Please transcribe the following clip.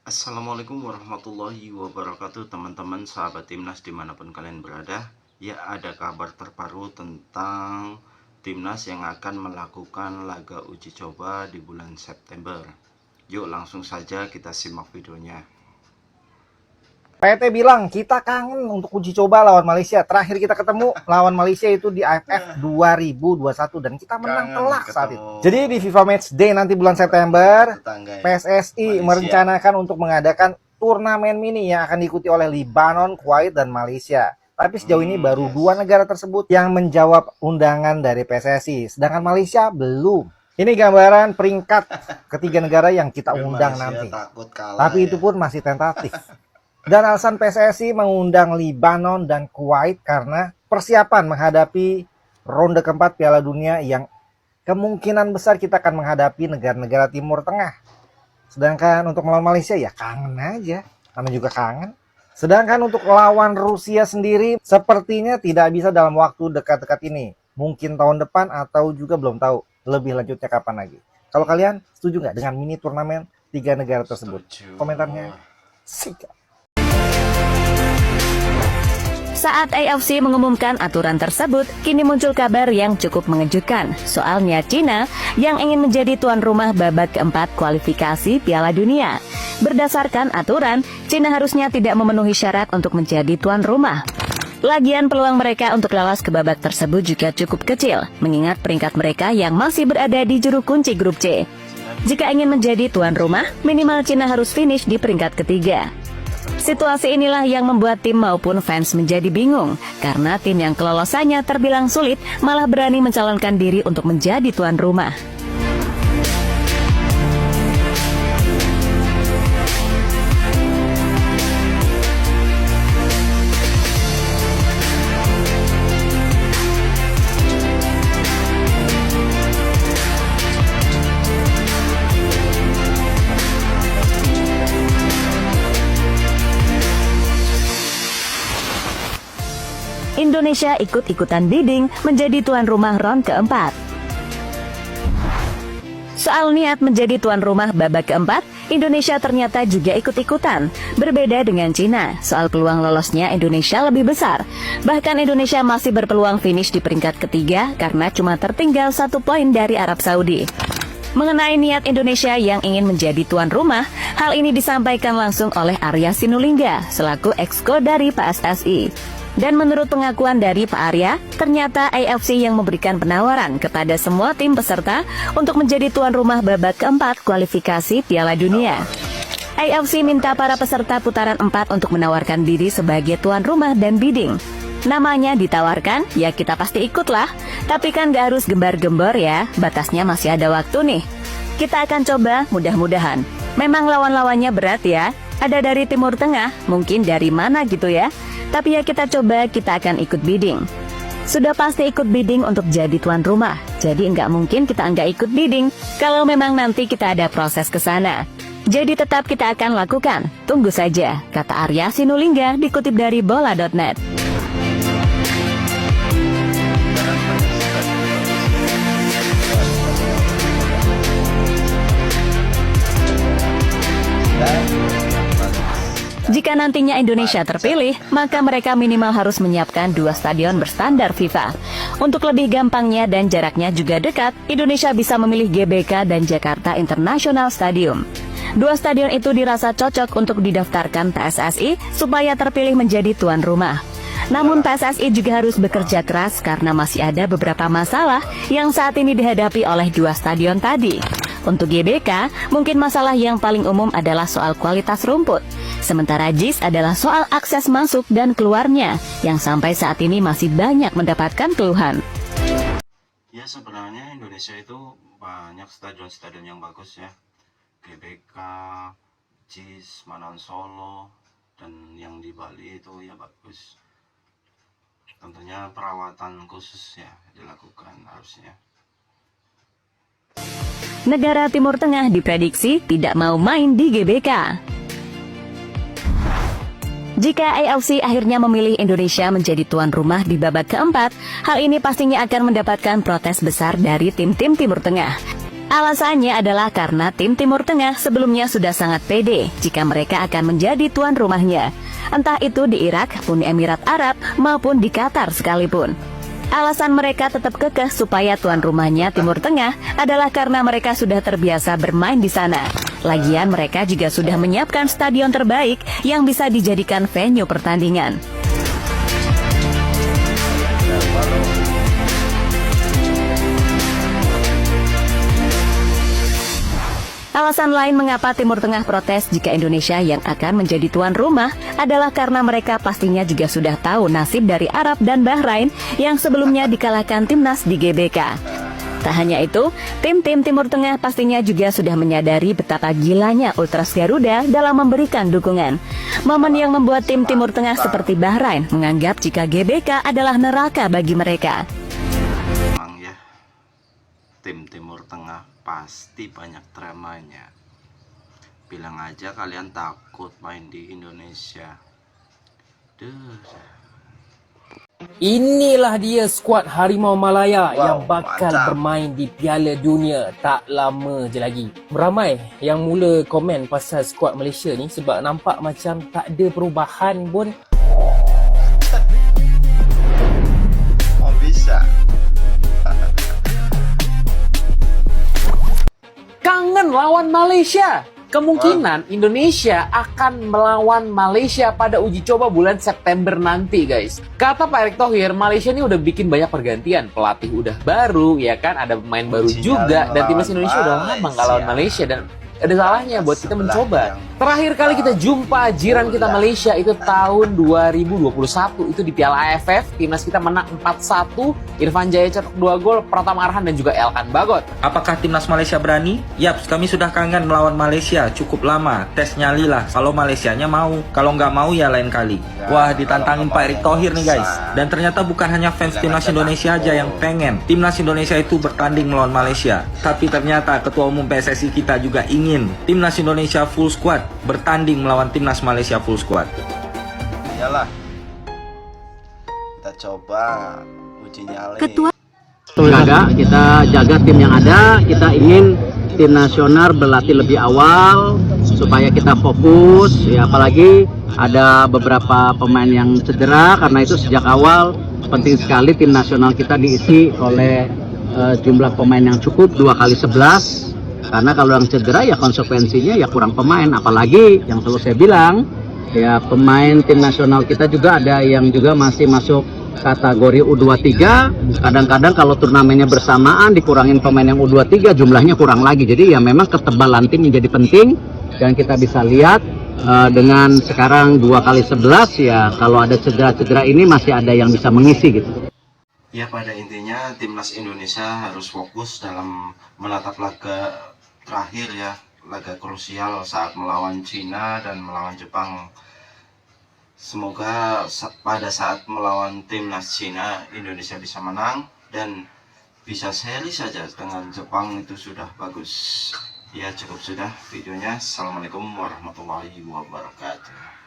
Assalamualaikum warahmatullahi wabarakatuh, teman-teman sahabat timnas dimanapun kalian berada. Ya, ada kabar terbaru tentang timnas yang akan melakukan laga uji coba di bulan September. Yuk langsung saja kita simak videonya. PT bilang kita kangen untuk uji coba lawan Malaysia. Terakhir kita ketemu lawan Malaysia itu di AFF 2021 dan kita menang telak saat itu. Jadi di FIFA Match Day nanti bulan September, PSSI merencanakan untuk mengadakan turnamen mini yang akan diikuti oleh Lebanon, Kuwait, dan Malaysia. Tapi sejauh ini baru dua negara tersebut yang menjawab undangan dari PSSI, sedangkan Malaysia belum. Ini gambaran peringkat ketiga negara yang kita undang nanti. Tapi itu pun masih tentatif. Dan alasan PSSI mengundang Lebanon dan Kuwait karena persiapan menghadapi ronde keempat Piala Dunia yang kemungkinan besar kita akan menghadapi negara-negara Timur Tengah. Sedangkan untuk melawan Malaysia ya kangen aja, namanya juga kangen. Sedangkan untuk lawan Rusia sendiri sepertinya tidak bisa dalam waktu dekat-dekat ini. Mungkin tahun depan atau juga belum tahu lebih lanjutnya kapan lagi. Kalau kalian setuju nggak dengan mini turnamen tiga negara tersebut? Komentarnya sikat. Saat AFC mengumumkan aturan tersebut, kini muncul kabar yang cukup mengejutkan. Soalnya Cina yang ingin menjadi tuan rumah babak keempat kualifikasi Piala Dunia. Berdasarkan aturan, Cina harusnya tidak memenuhi syarat untuk menjadi tuan rumah. Lagian peluang mereka untuk lolos ke babak tersebut juga cukup kecil, mengingat peringkat mereka yang masih berada di juru kunci grup C. Jika ingin menjadi tuan rumah, minimal Cina harus finish di peringkat ketiga. Situasi inilah yang membuat tim maupun fans menjadi bingung, karena tim yang kelolosannya terbilang sulit malah berani mencalonkan diri untuk menjadi tuan rumah. Indonesia ikut-ikutan bidding menjadi tuan rumah round keempat. Soal niat menjadi tuan rumah babak keempat, Indonesia ternyata juga ikut-ikutan. Berbeda dengan Cina, soal peluang lolosnya Indonesia lebih besar. Bahkan Indonesia masih berpeluang finish di peringkat ketiga karena cuma tertinggal 1 poin dari Arab Saudi. Mengenai niat Indonesia yang ingin menjadi tuan rumah, hal ini disampaikan langsung oleh Arya Sinulinga selaku exco dari PSSI. Dan menurut pengakuan dari Pak Arya, ternyata AFC yang memberikan penawaran kepada semua tim peserta untuk menjadi tuan rumah babak keempat kualifikasi Piala Dunia. AFC minta para peserta putaran 4 untuk menawarkan diri sebagai tuan rumah dan bidding. Namanya ditawarkan, ya kita pasti ikutlah. Tapi kan gak harus gembar-gembor ya, batasnya masih ada waktu nih. Kita akan coba, mudah-mudahan. Memang lawan-lawannya berat ya, ada dari Timur Tengah, mungkin dari mana gitu ya. Tapi ya kita coba, kita akan ikut bidding. Sudah pasti ikut bidding untuk jadi tuan rumah. Jadi nggak mungkin kita nggak ikut bidding kalau memang nanti kita ada proses ke sana. Jadi tetap kita akan lakukan. Tunggu saja, kata Arya Sinulinga dikutip dari bola.net. Jika nantinya Indonesia terpilih, maka mereka minimal harus menyiapkan 2 stadion berstandar FIFA. Untuk lebih gampangnya dan jaraknya juga dekat, Indonesia bisa memilih GBK dan Jakarta International Stadium. 2 stadion itu dirasa cocok untuk didaftarkan PSSI supaya terpilih menjadi tuan rumah. Namun PSSI juga harus bekerja keras karena masih ada beberapa masalah yang saat ini dihadapi oleh 2 stadion tadi. Untuk GBK, mungkin masalah yang paling umum adalah soal kualitas rumput. Sementara JIS adalah soal akses masuk dan keluarnya, yang sampai saat ini masih banyak mendapatkan keluhan. Ya, sebenarnya Indonesia itu banyak stadion-stadion yang bagus ya. GBK, JIS, Manan Solo, dan yang di Bali itu ya bagus. Tentunya perawatan khusus ya dilakukan harusnya. Negara Timur Tengah diprediksi tidak mau main di GBK. Jika AFC akhirnya memilih Indonesia menjadi tuan rumah di babak keempat, hal ini pastinya akan mendapatkan protes besar dari tim-tim Timur Tengah. Alasannya adalah karena tim Timur Tengah sebelumnya sudah sangat pede jika mereka akan menjadi tuan rumahnya. Entah itu di Irak, Uni Emirat Arab, maupun di Qatar sekalipun. Alasan mereka tetap kekeh supaya tuan rumahnya Timur Tengah adalah karena mereka sudah terbiasa bermain di sana. Lagian mereka juga sudah menyiapkan stadion terbaik yang bisa dijadikan venue pertandingan. Alasan lain mengapa Timur Tengah protes jika Indonesia yang akan menjadi tuan rumah adalah karena mereka pastinya juga sudah tahu nasib dari Arab dan Bahrain yang sebelumnya dikalahkan timnas di GBK. Tak hanya itu, tim-tim Timur Tengah pastinya juga sudah menyadari betapa gilanya Ultras Garuda dalam memberikan dukungan. Momen yang membuat tim Timur Tengah seperti Bahrain menganggap jika GBK adalah neraka bagi mereka. Emang ya, tim Timur Tengah pasti banyak dramanya. Bilang aja kalian takut main di Indonesia. Inilah dia skuad Harimau Malaya yang bakal mantap. bermain di Piala Dunia tak lama je lagi. Ramai yang mula komen pasal skuad Malaysia ni sebab nampak macam tak ada perubahan pun. Oh bisa. Kangen lawan Malaysia. Kemungkinan Indonesia akan melawan Malaysia pada uji coba bulan September nanti, guys. Kata Pak Erick Thohir, Malaysia ini udah bikin banyak pergantian. Pelatih udah baru, ya kan? Ada pemain baru juga. Dan timnas Indonesia udah lama nggak lawan Malaysia. Dan ada salahnya buat kita mencoba. Terakhir kali kita jumpa jiran kita Malaysia itu tahun 2021. Itu di Piala AFF. Timnas kita menang 4-1. Irfan Jaya cetak 2 gol, Pratama Arhan dan juga Elkan Bagot. Apakah timnas Malaysia berani? Yaps, kami sudah kangen melawan Malaysia cukup lama. Tes nyali lah. Kalau Malaysianya mau, kalau nggak mau ya lain kali. Wah, ditantangin Pak Erick Thohir nih guys. Dan ternyata bukan hanya fans timnas Indonesia aja yang pengen timnas Indonesia itu bertanding melawan Malaysia. Tapi ternyata Ketua Umum PSSI kita juga ingin timnas Indonesia full squad bertanding melawan timnas Malaysia full squad. Iyalah. Kita coba uji nyali. Kita jaga tim yang ada. Kita ingin tim nasional berlatih lebih awal supaya kita fokus ya, apalagi ada beberapa pemain yang cedera. Karena itu sejak awal penting sekali tim nasional kita diisi oleh jumlah pemain yang cukup 2x11. Karena kalau yang cedera ya konsekuensinya ya kurang pemain. Apalagi yang selalu saya bilang ya, pemain tim nasional kita juga ada yang juga masih masuk kategori U23. Kadang-kadang kalau turnamennya bersamaan dikurangin pemain yang U23 jumlahnya kurang lagi. Jadi ya memang ketebalan tim menjadi penting. Dan kita bisa lihat dengan sekarang 2x11 ya, kalau ada cedera-cedera ini masih ada yang bisa mengisi gitu. Ya, pada intinya timnas Indonesia harus fokus dalam menatap laga terakhir ya, laga krusial saat melawan Cina dan melawan Jepang. Semoga pada saat melawan timnas Cina Indonesia bisa menang dan bisa seri saja dengan Jepang, itu sudah bagus. Ya, cukup sudah videonya. Assalamualaikum warahmatullahi wabarakatuh.